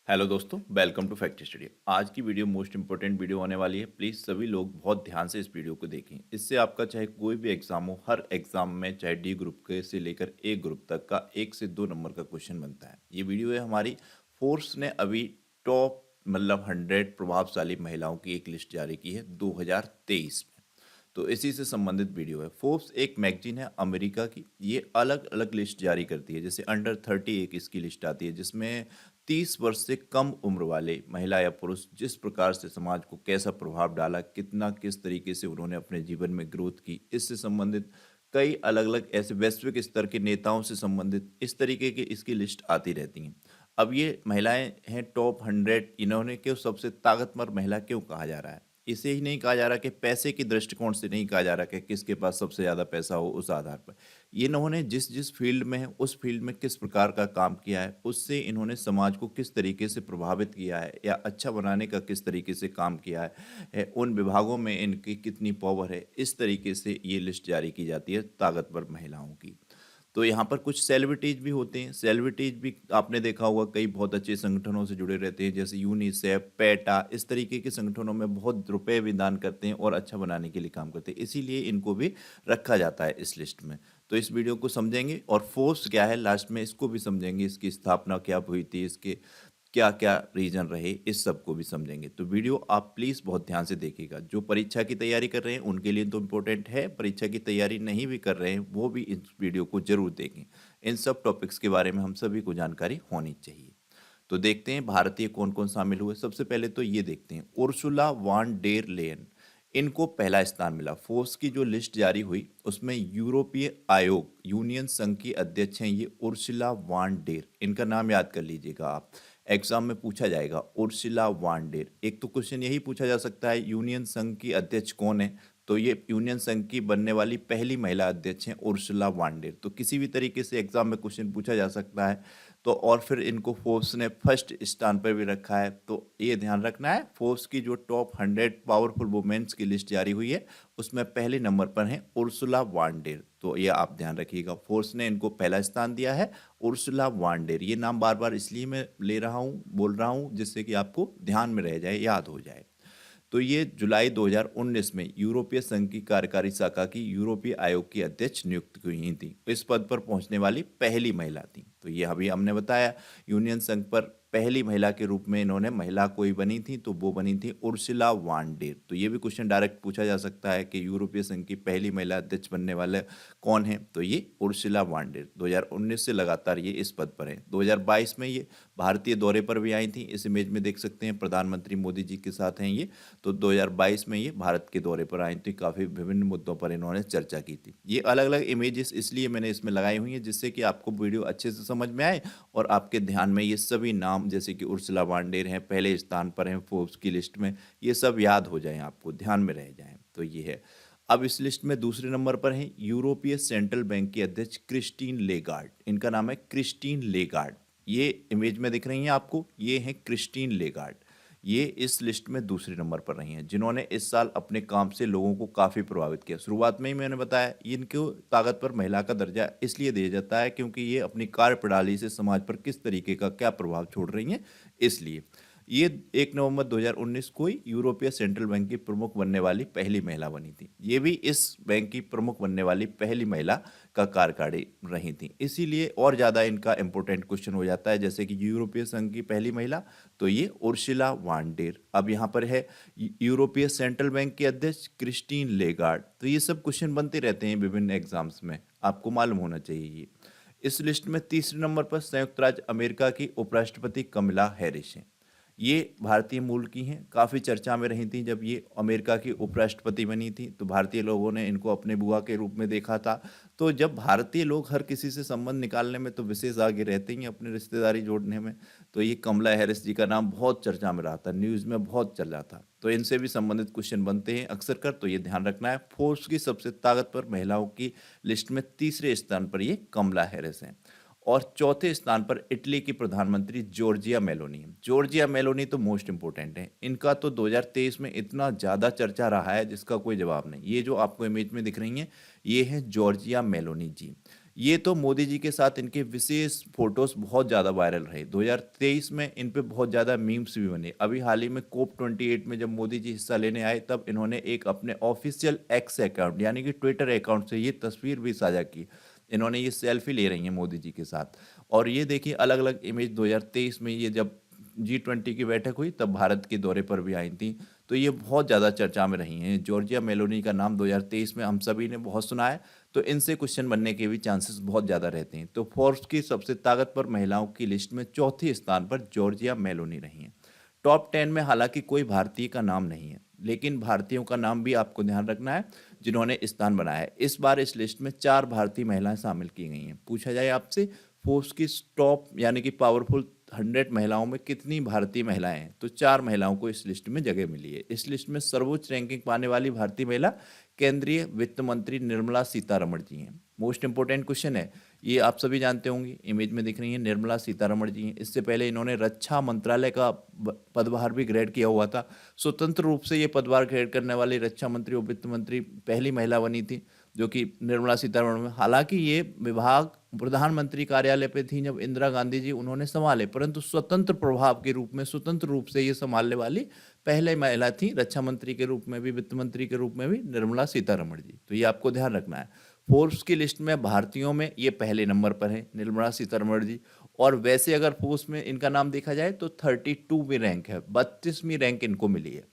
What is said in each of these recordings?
Hello दोस्तों, welcome to fact study. आज की वीडियो मोस्ट इंपोर्टेंट वीडियो होने वाली है। प्लीज़ सभी लोग बहुत ध्यान से इस वीडियो को देखें। इससे आपका चाहे कोई भी एग्जाम हो, हर एग्जाम में चाहे डी ग्रुप के से लेकर ए ग्रुप तक का 1 से 2 नंबर का क्वेश्चन बनता है। ये वीडियो है हमारी फोर्स ने अभी टॉप मतलब 100 प्रभावशाली महिलाओं की एक लिस्ट जारी की है 2023 में। तो इसी से संबंधित वीडियो है। फोर्ब्स एक मैगजीन है अमेरिका की। ये अलग अलग लिस्ट जारी करती है। जैसे अंडर 30 एक इसकी लिस्ट आती है, जिसमें 30 वर्ष से कम उम्र वाले महिला या पुरुष जिस प्रकार से समाज को कैसा प्रभाव डाला, कितना किस तरीके से उन्होंने अपने जीवन में ग्रोथ की, इससे संबंधित कई अलग अलग ऐसे वैश्विक स्तर के नेताओं से संबंधित इस तरीके की इसकी लिस्ट आती रहती हैं। अब ये महिलाएं हैं टॉप 100। इन्होंने क्यों सबसे ताकतवर महिला क्यों कहा जा रहा है? इसे ही नहीं कहा जा रहा कि पैसे के दृष्टिकोण से नहीं कहा जा रहा कि किसके पास सबसे ज़्यादा पैसा हो उस आधार पर। ये इन्होंने जिस जिस फील्ड में है उस फील्ड में किस प्रकार का काम किया है, उससे इन्होंने समाज को किस तरीके से प्रभावित किया है या अच्छा बनाने का किस तरीके से काम किया उन विभागों में इनकी कितनी पावर है, इस तरीके से ये लिस्ट जारी की जाती है ताकतवर महिलाओं की। तो यहाँ पर कुछ सेलिब्रिटीज भी होते हैं। सेलिब्रिटीज भी आपने देखा होगा कई बहुत अच्छे संगठनों से जुड़े रहते हैं, जैसे यूनिसेफ, पेटा, इस तरीके के संगठनों में बहुत रुपए भी दान करते हैं और अच्छा बनाने के लिए काम करते हैं। इसीलिए इनको भी रखा जाता है इस लिस्ट में। तो इस वीडियो को समझेंगे और फोर्स क्या है लास्ट में इसको भी समझेंगे, इसकी स्थापना क्या हुई थी, इसके क्या क्या रीजन रहे, इस सब को भी समझेंगे। तो वीडियो आप प्लीज़ बहुत ध्यान से देखिएगा। जो परीक्षा की तैयारी कर रहे हैं उनके लिए तो इम्पोर्टेंट है, परीक्षा की तैयारी नहीं भी कर रहे हैं वो भी इस वीडियो को जरूर देखें। इन सब टॉपिक्स के बारे में हम सभी को जानकारी होनी चाहिए। तो देखते हैं भारतीय कौन कौन शामिल हुए। सबसे पहले तो ये देखते हैं उर्सुला वान डेर लेयन। इनको पहला स्थान मिला। फोर्स की जो लिस्ट जारी हुई उसमें यूरोपीय आयोग, यूनियन संघ की अध्यक्ष हैं ये उर्सुला वान डेर। इनका नाम याद कर लीजिएगा आप, एग्जाम में पूछा जाएगा उर्सुला वान डेर। एक तो क्वेश्चन यही पूछा जा सकता है यूनियन संघ की अध्यक्ष कौन है, तो ये यूनियन संघ की बनने वाली पहली महिला अध्यक्ष हैं उर्सुला वान डेर। तो किसी भी तरीके से एग्जाम में क्वेश्चन पूछा जा सकता है। तो और फिर इनको फोर्ब्स ने फर्स्ट स्थान पर भी रखा है। तो ये ध्यान रखना है, फोर्ब्स की जो टॉप 100 पावरफुल वुमेन्स की लिस्ट जारी हुई है उसमें पहले नंबर पर है उर्सुला वान डेर। तो ये आप ध्यान रखिएगा, फोर्ब्स ने इनको पहला स्थान दिया है उर्सुला वान डेर। ये नाम बार बार इसलिए मैं ले रहा हूँ, बोल रहा हूँ, जिससे कि आपको ध्यान में रह जाए, याद हो जाए। तो ये जुलाई 2019 में यूरोपीय संघ की कार्यकारी शाखा की यूरोपीय आयोग की अध्यक्ष नियुक्त हुई थी। इस पद पर पहुंचने वाली पहली महिला थी। तो ये अभी हमने बताया यूनियन संघ पर पहली महिला के रूप में इन्होंने महिला कोई बनी थी तो वो बनी थी उर्सुला वान डेर। तो ये भी क्वेश्चन डायरेक्ट पूछा जा सकता है कि यूरोपीय संघ की पहली महिला अध्यक्ष बनने वाले कौन है, तो ये उर्सुला वान डेर 2019 से लगातार ये इस पद पर है। 2022 में ये भारतीय दौरे पर भी आई थी। इस इमेज में देख सकते हैं प्रधानमंत्री मोदी जी के साथ हैं ये। तो 2022 में ये भारत के दौरे पर आई थी। काफ़ी विभिन्न मुद्दों पर इन्होंने चर्चा की थी। ये अलग अलग इमेजेस इसलिए मैंने इसमें लगाई हुई हैं जिससे कि आपको वीडियो अच्छे से समझ में आए और आपके ध्यान में ये सभी नाम, जैसे कि उर्सुला वान डेर हैं, पहले स्थान पर हैं फोर्ब्स की लिस्ट में, ये सब याद हो जाएं, आपको ध्यान में रह जाएं। तो ये है। अब इस लिस्ट में दूसरे नंबर पर हैं यूरोपीय सेंट्रल बैंक की अध्यक्ष क्रिस्टीन लेगार्ड। इनका नाम है क्रिस्टीन लेगार्ड। ये इमेज में दिख रही हैं आपको, ये हैं क्रिस्टीन लेगार्ड। ये इस लिस्ट में दूसरे नंबर पर रही हैं जिन्होंने इस साल अपने काम से लोगों को काफ़ी प्रभावित किया। शुरुआत में ही मैंने बताया इनको ताकतवर महिला का दर्जा इसलिए दिया जाता है क्योंकि ये अपनी कार्यप्रणाली से समाज पर किस तरीके का क्या प्रभाव छोड़ रही हैं, इसलिए। ये 1 नवंबर 2019 को ही यूरोपीय सेंट्रल बैंक की प्रमुख बनने वाली पहली महिला बनी थी। ये भी इस बैंक की प्रमुख बनने वाली पहली महिला का कार्यकाल रही थी, इसीलिए और ज़्यादा इनका इंपॉर्टेंट क्वेश्चन हो जाता है। जैसे कि यूरोपीय संघ की पहली महिला, तो ये उर्सुला वान डेर। अब यहाँ पर है यूरोपीय सेंट्रल बैंक के अध्यक्ष क्रिस्टीन लेगार्ड। तो ये सब क्वेश्चन बनते रहते हैं विभिन्न एग्जाम्स में, आपको मालूम होना चाहिए ये। इस लिस्ट में तीसरे नंबर पर संयुक्त राज्य अमेरिका की उपराष्ट्रपति कमला हैरिस हैं। ये भारतीय मूल की हैं, काफ़ी चर्चा में रही थी जब ये अमेरिका की उपराष्ट्रपति बनी थी। तो भारतीय लोगों ने इनको अपने बुआ के रूप में देखा था। तो जब भारतीय लोग हर किसी से संबंध निकालने में तो विशेष आगे रहते ही हैं अपने रिश्तेदारी जोड़ने में। तो ये कमला हैरिस जी का नाम बहुत चर्चा में रहा था, न्यूज़ में बहुत चल रहा था। तो इनसे भी संबंधित क्वेश्चन बनते हैं अक्सर कर, तो ये ध्यान रखना है। फोर्ब्स की सबसे ताकतवर महिलाओं की लिस्ट में तीसरे स्थान पर ये कमला हैरिस हैं। और चौथे स्थान पर इटली की प्रधानमंत्री जॉर्जिया मेलोनी है। जॉर्जिया मेलोनी तो मोस्ट इंपोर्टेंट है। इनका तो 2023 में इतना ज़्यादा चर्चा रहा है जिसका कोई जवाब नहीं। ये जो आपको इमेज में दिख रही हैं ये हैं जॉर्जिया मेलोनी जी। ये तो मोदी जी के साथ इनके विशेष फोटोज बहुत ज़्यादा वायरल रहे। 2023 में इन पे बहुत ज़्यादा मीम्स भी बने। अभी हाल ही में कोप 28 में जब मोदी जी हिस्सा लेने आए, तब इन्होंने एक अपने ऑफिशियल एक्स अकाउंट यानी कि ट्विटर अकाउंट से ये तस्वीर भी साझा की। इन्होंने ये सेल्फी ले रही हैं मोदी जी के साथ। और ये देखिए अलग अलग इमेज 2023 में ये जब G20 की बैठक हुई तब भारत के दौरे पर भी आई थी। तो ये बहुत ज़्यादा चर्चा में रही हैं। जॉर्जिया मेलोनी का नाम 2023 में हम सभी ने बहुत सुना है। तो इनसे क्वेश्चन बनने के भी चांसेस बहुत ज़्यादा रहते हैं। तो फोर्ब्स की सबसे ताकतवर महिलाओं की लिस्ट में चौथे स्थान पर जॉर्जिया मेलोनी रही हैं। टॉप 10 में हालांकि कोई भारतीय का नाम नहीं है, लेकिन भारतीयों का नाम भी आपको ध्यान रखना है जिन्होंने स्थान बनाया है। इस बार इस लिस्ट में 4 भारतीय महिलाएं शामिल की गई हैं। पूछा जाए आपसे फोर्ब्स की टॉप यानी कि पावरफुल 100 महिलाओं में कितनी भारतीय महिलाएं हैं, तो 4 महिलाओं को इस लिस्ट में जगह मिली है। इस लिस्ट में सर्वोच्च रैंकिंग पाने वाली भारतीय महिला केंद्रीय वित्त मंत्री निर्मला सीतारमण जी हैं। मोस्ट इंपोर्टेंट क्वेश्चन है, ये आप सभी जानते होंगे, इमेज में दिख रही हैं निर्मला सीतारमण जी हैं। इससे पहले इन्होंने रक्षा मंत्रालय का पदभार भी ग्रहण किया हुआ था। स्वतंत्र रूप से ये पदभार ग्रहण करने वाली रक्षा मंत्री और वित्त मंत्री पहली महिला बनी थी, जो कि निर्मला सीतारमण में। हालांकि ये विभाग प्रधानमंत्री कार्यालय पे थी जब इंदिरा गांधी जी उन्होंने संभाले, परंतु स्वतंत्र प्रभाव के रूप में स्वतंत्र रूप से ये संभालने वाली पहले महिला थी, रक्षा मंत्री के रूप में भी वित्त मंत्री के रूप में भी निर्मला सीतारमण जी। तो ये आपको ध्यान रखना है। फोर्ब्स की लिस्ट में भारतीयों में ये पहले नंबर पर है निर्मला सीतारमण जी। और वैसे अगर फोर्ब्स में इनका नाम देखा जाए तो 32वीं रैंक है, 32वीं रैंक इनको मिली है।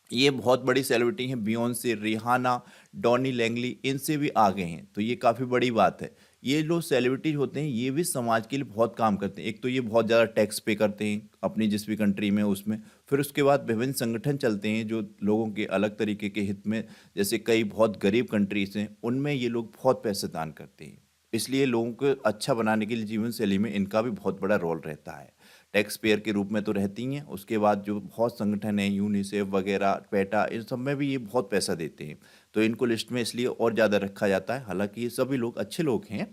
ये बहुत बड़ी सेलिब्रिटी हैं, बियोंसे, रिहाना, डॉनी लैंगली, इनसे भी आगे हैं। तो ये काफ़ी बड़ी बात है। ये जो सेलिब्रिटीज होते हैं ये भी समाज के लिए बहुत काम करते हैं। एक तो ये बहुत ज़्यादा टैक्स पे करते हैं अपनी जिस भी कंट्री में उसमें, फिर उसके बाद विभिन्न संगठन चलते हैं जो लोगों के अलग तरीके के हित में, जैसे कई बहुत गरीब कंट्रीज हैं उनमें ये लोग बहुत पैसे दान करते हैं। इसलिए लोगों को अच्छा बनाने के लिए जीवन शैली में इनका भी बहुत बड़ा रोल रहता है। टैक्स पेयर के रूप में तो रहती हैं, उसके बाद जो बहुत संगठन हैं यूनिसेफ वगैरह, पेटा, इन सब में भी ये बहुत पैसा देते हैं। तो इनको लिस्ट में इसलिए और ज़्यादा रखा जाता है। हालांकि ये सभी लोग अच्छे लोग हैं।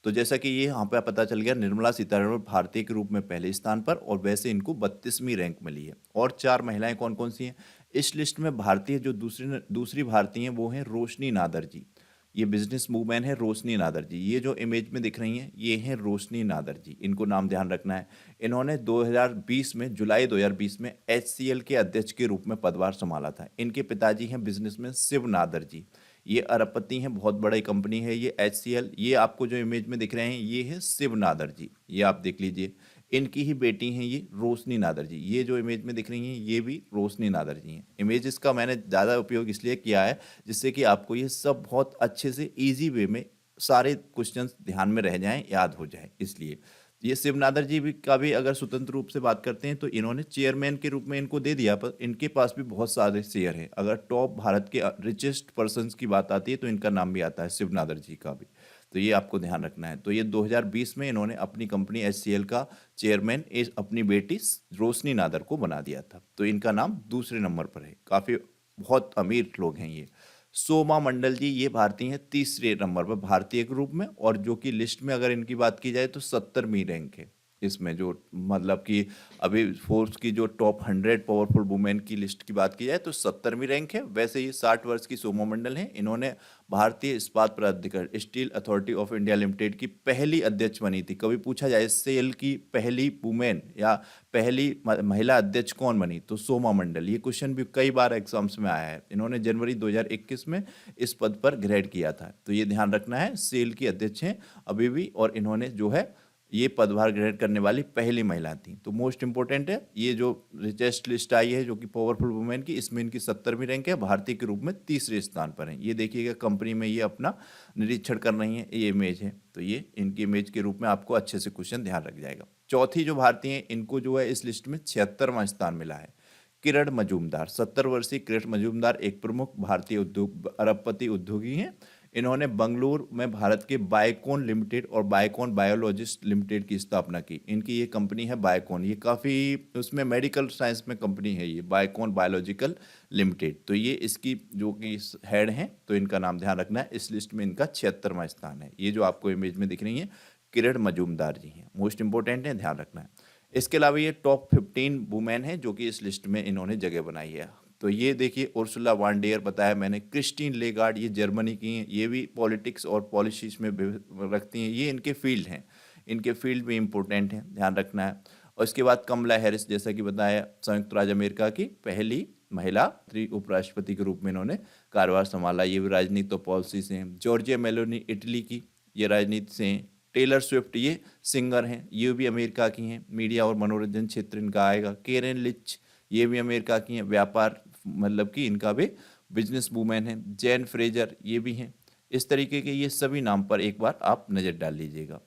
तो जैसा कि ये यहाँ पे पता चल गया, निर्मला सीतारमण भारतीय के रूप में पहले स्थान पर, और वैसे इनको 32वीं रैंक मिली है। और 4 महिलाएं कौन कौन सी हैं इस लिस्ट में? भारतीय जो दूसरी भारतीय हैं वो हैं रोशनी नादर जी। ये बिजनेस वूमेन है रोशनी नादर जी। ये जो इमेज में दिख रही हैं ये हैं रोशनी नादर जी, इनको नाम ध्यान रखना है। इन्होंने 2020 में, जुलाई 2020 में HCL के अध्यक्ष के रूप में पदभार संभाला था। इनके पिताजी हैं बिजनेसमैन शिव नादर जी। ये अरबपति हैं, बहुत बड़ी कंपनी है ये HCL। ये आपको जो इमेज में दिख रहे हैं ये है शिव नादर जी, ये आप देख लीजिए। इनकी ही बेटी हैं ये रोशनी नादर जी। ये जो इमेज में दिख रही हैं ये भी रोशनी नादर जी हैं। इमेजेस का मैंने ज़्यादा उपयोग इसलिए किया है जिससे कि आपको ये सब बहुत अच्छे से ईजी वे में सारे क्वेश्चंस ध्यान में रह जाएं, याद हो जाएं। इसलिए ये शिवनादर जी भी का भी अगर स्वतंत्र रूप से बात करते हैं तो इन्होंने चेयरमैन के रूप में इनको दे दिया, पर इनके पास भी बहुत सारे शेयर हैं। अगर टॉप भारत के रिचेस्ट पर्सन्स की बात आती है तो इनका नाम भी आता है, शिवनादर जी का भी। तो ये आपको ध्यान रखना है। तो ये 2020 में इन्होंने अपनी कंपनी HCL का चेयरमैन अपनी बेटी रोशनी नादर को बना दिया था। तो इनका नाम दूसरे नंबर पर है। काफ़ी बहुत अमीर लोग हैं ये। सोमा मंडल जी ये भारतीय हैं तीसरे नंबर पर भारतीय के रूप में, और जो कि लिस्ट में अगर इनकी बात की जाए तो 70वीं रैंक है इसमें। जो मतलब कि अभी फोर्ब्स की जो टॉप 100 पावरफुल वुमेन की लिस्ट की बात की जाए तो 70वीं रैंक है। वैसे ये 60 वर्ष की सोमा मंडल हैं। इन्होंने भारतीय इस्पात प्राधिकरण steel authority of India limited की पहली अध्यक्ष बनी थी। कभी पूछा जाए सेल की पहली वुमेन या पहली महिला अध्यक्ष कौन बनी, तो सोमा मंडल। ये क्वेश्चन भी कई बार एग्जाम्स में आया है। इन्होंने जनवरी 2021 में इस पद पर ग्रेड किया था। तो ये ध्यान रखना है, सेल की अध्यक्ष हैं अभी भी, और इन्होंने जो है ये पदभार ग्रहण करने वाली पहली महिला थी। तो मोस्ट इंपोर्टेंट है ये जो रिचेस्ट लिस्ट आई है जो कि पावरफुल वुमेन की, इसमें इनकी 70वीं रैंक है, भारतीय के रूप में तीसरे स्थान पर है। ये देखिएगा कंपनी में ये अपना निरीक्षण कर रही है, ये इमेज है। तो ये इनकी इमेज के रूप में आपको अच्छे से क्वेश्चन ध्यान रख जाएगा। चौथी जो भारतीय है इनको जो है इस लिस्ट में 76वां स्थान मिला है, किरण मजूमदार। 70 वर्षीय किरण मजूमदार एक प्रमुख भारतीय उद्योग अरबपति उद्योगी हैं। इन्होंने बंगलुरु में भारत के बायोकॉन लिमिटेड और बायोकॉन बायोलॉजिस्ट लिमिटेड की स्थापना की। इनकी ये कंपनी है बायोकॉन, ये काफ़ी उसमें मेडिकल साइंस में कंपनी है ये बायोकॉन बायोलॉजिकल लिमिटेड। तो ये इसकी जो कि हेड हैं, तो इनका नाम ध्यान रखना है। इस लिस्ट में इनका 76वां स्थान है। ये जो आपको इमेज में दिख रही है किरण मजूमदार जी हैं, मोस्ट इंपोर्टेंट है, ध्यान रखना है। इसके अलावा ये टॉप 15 वुमेन हैं जो कि इस लिस्ट में इन्होंने जगह बनाई है। तो ये देखिए उर्सुला वान डेयर बताया मैंने, क्रिस्टीन लेगार्ड ये जर्मनी की हैं, ये भी पॉलिटिक्स और पॉलिसीज में रखती हैं, ये इनके फील्ड हैं, इनके फील्ड भी इम्पोर्टेंट हैं, ध्यान रखना है। और इसके बाद कमला हैरिस, जैसा कि बताया, संयुक्त राज्य अमेरिका की पहली महिला उपराष्ट्रपति के रूप में इन्होंने कार्यभार संभाला, ये भी राजनीति और पॉलिसी से हैं। जॉर्जिया मेलोनी इटली की, ये राजनीति से हैं। टेलर स्विफ्ट ये सिंगर हैं, ये भी अमेरिका की हैं, मीडिया और मनोरंजन क्षेत्र इनका आएगा। केरेन लिच ये भी अमेरिका की हैं, व्यापार मतलब कि इनका भी बिजनेस वूमेन है। जैन फ्रेजर ये भी हैं। इस तरीके के ये सभी नाम पर एक बार आप नज़र डाल लीजिएगा।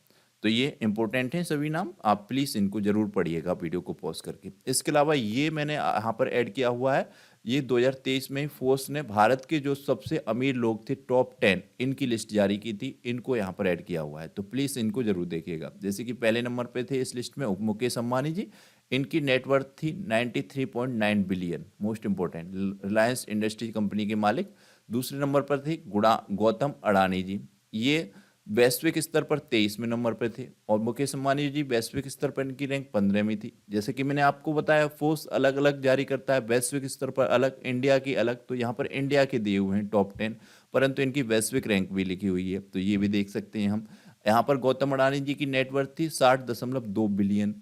तो ये इंपॉर्टेंट हैं सभी नाम, आप प्लीज़ इनको जरूर पढ़िएगा वीडियो को पॉज करके। इसके अलावा ये मैंने यहाँ पर ऐड किया हुआ है, ये 2023 में फोर्स ने भारत के जो सबसे अमीर लोग थे टॉप 10 इनकी लिस्ट जारी की थी, इनको यहाँ पर ऐड किया हुआ है, तो प्लीज़ इनको जरूर देखिएगा। जैसे कि पहले नंबर पे थे इस लिस्ट में मुकेश अंबानी जी, इनकी नेटवर्थ थी 93.9 billion, most important, Reliance industry company के मालिक। दूसरे नंबर पर थे गौतम अडानी जी, ये वैश्विक स्तर पर 23वें नंबर पर थे। और मुकेश अंबानी जी वैश्विक स्तर पर इनकी रैंक 15वीं थी। जैसे कि मैंने आपको बताया फोर्स अलग अलग जारी करता है, वैश्विक स्तर पर अलग, इंडिया की अलग, तो यहाँ पर इंडिया के दिए हुए हैं टॉप 10, परंतु इनकी वैश्विक रैंक भी लिखी हुई है, तो ये भी देख सकते हैं हम। यहाँ पर गौतम अडानी जी की नेटवर्थ थी 60.2 बिलियन,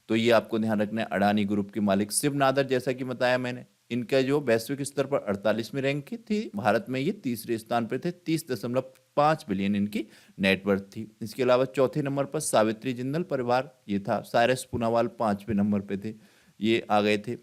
तो ये आपको ध्यान रखना है। अडानी ग्रुप के मालिक शिव नादर, जैसा कि बताया मैंने, इनका जो वैश्विक स्तर पर 48वीं रैंक की थी, भारत में ये तीसरे स्थान पर थे, 30.5 बिलियन इनकी नेटवर्थ थी। इसके अलावा चौथे नंबर पर सावित्री जिंदल परिवार ये था। साइरस पूनावाल 5वें नंबर पे थे, ये आ गए थे।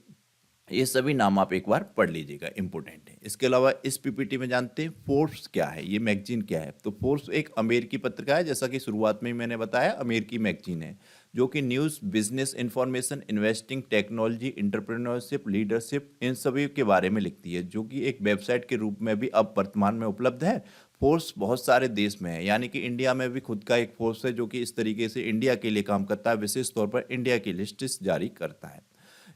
ये सभी नाम आप एक बार पढ़ लीजिएगा, इंपॉर्टेंट है। इसके अलावा इस पीपीटी में जानते हैं फोर्ब्स क्या है, ये मैगजीन क्या है। तो फोर्ब्स एक अमेरिकी पत्रिका है, जैसा कि शुरुआत में ही मैंने बताया, अमेरिकी मैगजीन है, जो कि news, business information, investing, technology, entrepreneurship, leadership, इन सभी के बारे में लिखती है, जो कि एक वेबसाइट के रूप में भी अब वर्तमान में उपलब्ध है। फोर्स बहुत सारे देश में है, यानी कि इंडिया में भी खुद का एक फोर्स है, जो कि इस तरीके से इंडिया के लिए काम करता है, विशेष तौर पर इंडिया की लिस्ट जारी करता है,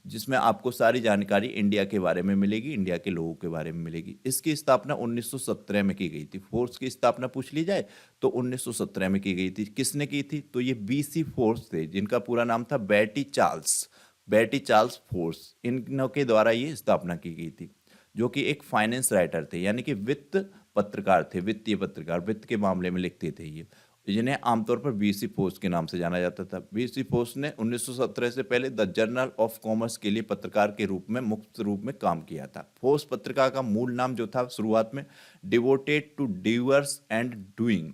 जिसमें आपको सारी जानकारी इंडिया के बारे में मिलेगी, इंडिया के लोगों के बारे में मिलेगी। इसकी स्थापना 1917 में की गई थी। फोर्स की स्थापना पूछ ली जाए तो 1917 में की गई थी। किसने की थी? तो ये बीसी फोर्स थे, जिनका पूरा नाम था बैटी चार्ल्स फोर्स, इनके द्वारा ये स्थापना की गई थी, जो कि एक फाइनेंस राइटर थे, यानी कि वित्त पत्रकार थे, वित्तीय पत्रकार, वित्त के मामले में लिखते थे ये, जिन्हें आमतौर पर बीसी फोर्स के नाम से जाना जाता था। बीसी फोर्स ने 1917 से पहले द जर्नल ऑफ कॉमर्स के लिए पत्रकार के रूप में मुक्त रूप में काम किया था। फोर्स पत्रिका का मूल नाम जो था शुरुआत में, devoted to doers and doing,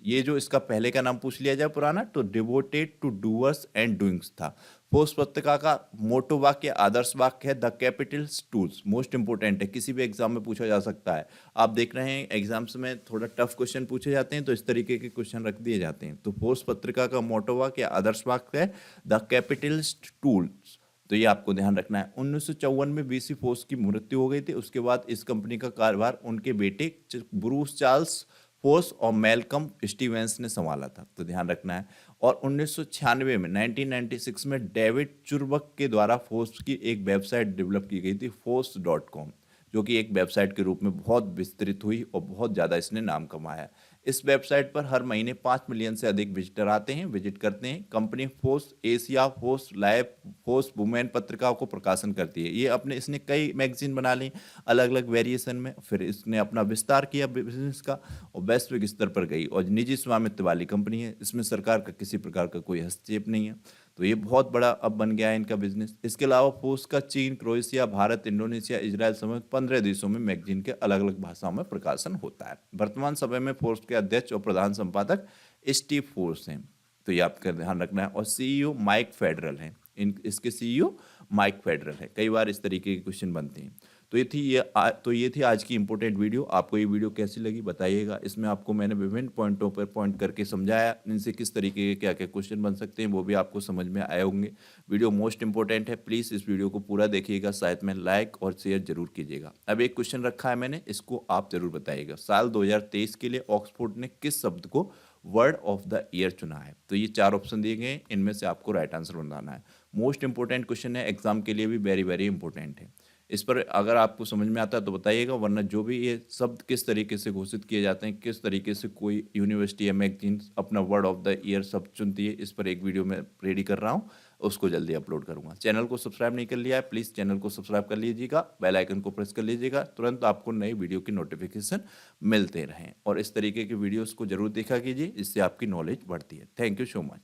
ये जो इसका पहले का नाम पूछ लिया जाए पुराना, तो devoted to doers and doings था। फोर्स पत्रिका का मोटो वाक्य, आदर्श वाक्य है the capitals tools, most important है, किसी भी एग्जाम में पूछा जा सकता है। आप देख रहे हैं एग्जाम्स में थोड़ा टफ क्वेश्चन पूछे जाते हैं, तो इस तरीके के क्वेश्चन रख दिए जाते हैं। तो फोर्स पत्रिका का मोटो वाक्य, आदर्श वाक्य है द कैपिटल्स टूल्स, तो ये आपको ध्यान रखना है। 1954 में बीसी फोर्स की मृत्यु हो गई थी। उसके बाद इस कंपनी का कार्यभार उनके बेटे ब्रूस चार्ल्स फोर्स और मेलकम स्टीवेंस ने संभाला था, तो ध्यान रखना है। और 1996 में 1996 में डेविड चुरबक के द्वारा फोर्स की एक वेबसाइट डेवलप की गई थी, force.com, जो कि एक वेबसाइट के रूप में बहुत विस्तृत हुई और बहुत ज़्यादा इसने नाम कमाया। इस वेबसाइट पर हर महीने 5 मिलियन से अधिक विजिटर आते हैं, विजिट करते हैं। Company force Asia, force live, force women पत्रिकाओं को प्रकाशन करती है। ये इसने कई मैगजीन बना ली अलग अलग वेरिएशन में, फिर इसने अपना विस्तार किया बिजनेस का और वैश्विक स्तर पर गई, और निजी स्वामित्व वाली कंपनी है, इसमें सरकार का किसी प्रकार का कोई हस्तक्षेप नहीं है, तो ये बहुत बड़ा अब बन गया है इनका बिजनेस। इसके अलावा फोर्स का चीन, क्रोएशिया, भारत, इंडोनेशिया, इजराइल समेत 15 देशों में मैगजीन के अलग अलग भाषाओं में प्रकाशन होता है। वर्तमान समय में फोर्स के अध्यक्ष और प्रधान संपादक स्टीव फोर्स हैं, तो ये आपका ध्यान रखना है। और सीईओ माइक फेडरल हैं, इसके सीईओ माइक फेडरल है। कई बार इस तरीके के क्वेश्चन बनते हैं। तो ये थी आज की इंपॉर्टेंट वीडियो। आपको ये वीडियो कैसी लगी बताइएगा। इसमें आपको मैंने विभिन्न पॉइंटों पर पॉइंट करके समझाया, इनसे किस तरीके के क्या क्या क्वेश्चन बन सकते हैं, वो भी आपको समझ में आए होंगे। वीडियो मोस्ट इंपॉर्टेंट है, प्लीज़ इस वीडियो को पूरा देखिएगा, साथ में लाइक और शेयर जरूर कीजिएगा। अब एक क्वेश्चन रखा है मैंने, इसको आप जरूर बताइएगा। साल 2023 के लिए ऑक्सफोर्ड ने किस शब्द को वर्ड ऑफ द ईयर चुना है? तो ये 4 ऑप्शन दिए गए हैं, इनमें से आपको राइट आंसर बताना है। मोस्ट इंपॉर्टेंट क्वेश्चन है, एग्जाम के लिए भी वेरी वेरी इंपॉर्टेंट है। इस पर अगर आपको समझ में आता है तो बताइएगा, वरना जो भी ये शब्द किस तरीके से घोषित किए जाते हैं, किस तरीके से कोई यूनिवर्सिटी या मैगजीन अपना वर्ड ऑफ द ईयर शब्द चुनती है, इस पर एक वीडियो मैं रेडी कर रहा हूँ, उसको जल्दी अपलोड करूँगा। चैनल को सब्सक्राइब नहीं कर लिया है, प्लीज़ चैनल को सब्सक्राइब कर लीजिएगा, बेल आइकन को प्रेस कर लीजिएगा, तुरंत आपको नई वीडियो की नोटिफिकेशन मिलते रहें। और इस तरीके की वीडियोज़ को ज़रूर देखा कीजिए, इससे आपकी नॉलेज बढ़ती है। Thank you so much.